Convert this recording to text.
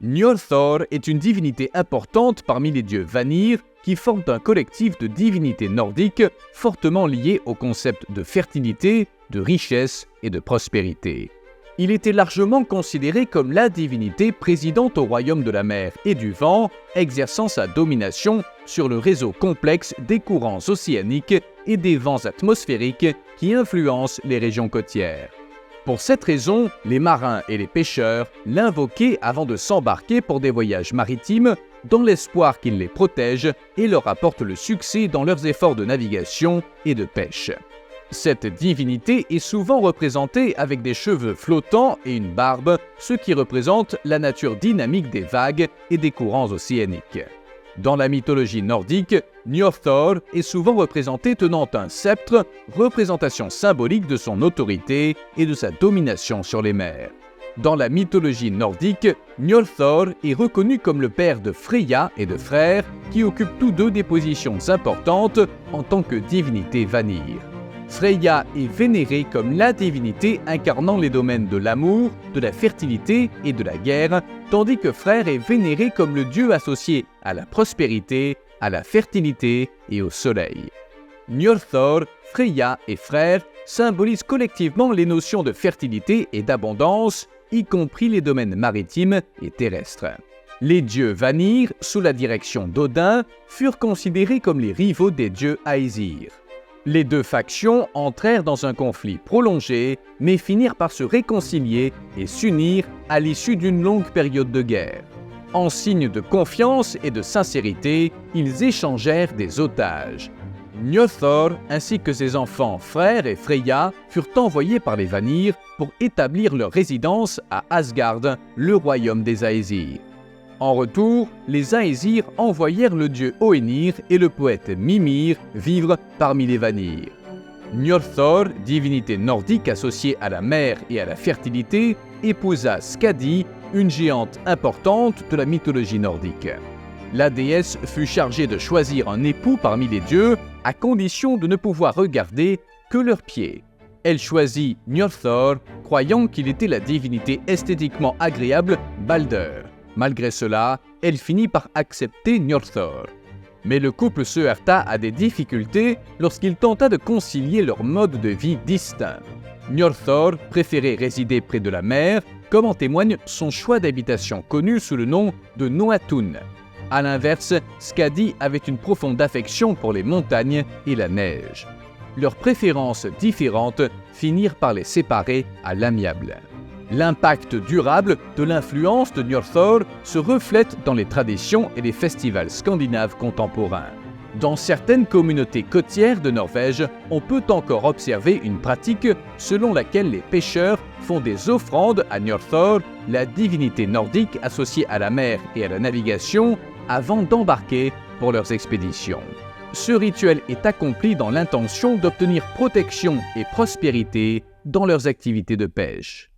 Njordthor est une divinité importante parmi les dieux Vanir qui forment un collectif de divinités nordiques fortement liées au concept de fertilité, de richesse et de prospérité. Il était largement considéré comme la divinité présidente au royaume de la mer et du vent, exerçant sa domination sur le réseau complexe des courants océaniques et des vents atmosphériques qui influencent les régions côtières. Pour cette raison, les marins et les pêcheurs l'invoquaient avant de s'embarquer pour des voyages maritimes, dans l'espoir qu'il les protège et leur apporte le succès dans leurs efforts de navigation et de pêche. Cette divinité est souvent représentée avec des cheveux flottants et une barbe, ce qui représente la nature dynamique des vagues et des courants océaniques. Dans la mythologie nordique, Njordthor est souvent représenté tenant un sceptre, représentation symbolique de son autorité et de sa domination sur les mers. Dans la mythologie nordique, Njordthor est reconnu comme le père de Freyja et de Freyr, qui occupent tous deux des positions importantes en tant que divinité Vanir. Freyja est vénérée comme la divinité incarnant les domaines de l'amour, de la fertilité et de la guerre, tandis que Freyr est vénéré comme le dieu associé à la prospérité, à la fertilité et au soleil. Njordthor, Freyja et Freyr symbolisent collectivement les notions de fertilité et d'abondance, y compris les domaines maritimes et terrestres. Les dieux Vanir, sous la direction d'Odin, furent considérés comme les rivaux des dieux Aesir. Les deux factions entrèrent dans un conflit prolongé, mais finirent par se réconcilier et s'unir à l'issue d'une longue période de guerre. En signe de confiance et de sincérité, ils échangèrent des otages. Njordthor ainsi que ses enfants Freyr et Freyja furent envoyés par les Vanir pour établir leur résidence à Asgard, le royaume des Aesir. En retour, les Aesir envoyèrent le dieu Hoenir et le poète Mimir vivre parmi les Vanir. Njordthor, divinité nordique associée à la mer et à la fertilité, épousa Skadi, une géante importante de la mythologie nordique. La déesse fut chargée de choisir un époux parmi les dieux, à condition de ne pouvoir regarder que leurs pieds. Elle choisit Njordthor, croyant qu'il était la divinité esthétiquement agréable Balder. Malgré cela, elle finit par accepter Njordthor. Mais le couple se heurta à des difficultés lorsqu'il tenta de concilier leurs modes de vie distincts. Njordthor préférait résider près de la mer, comme en témoigne son choix d'habitation connu sous le nom de Noatun. A l'inverse, Skadi avait une profonde affection pour les montagnes et la neige. Leurs préférences différentes finirent par les séparer à l'amiable. L'impact durable de l'influence de Njordthor se reflète dans les traditions et les festivals scandinaves contemporains. Dans certaines communautés côtières de Norvège, on peut encore observer une pratique selon laquelle les pêcheurs font des offrandes à Njordthor, la divinité nordique associée à la mer et à la navigation, avant d'embarquer pour leurs expéditions. Ce rituel est accompli dans l'intention d'obtenir protection et prospérité dans leurs activités de pêche.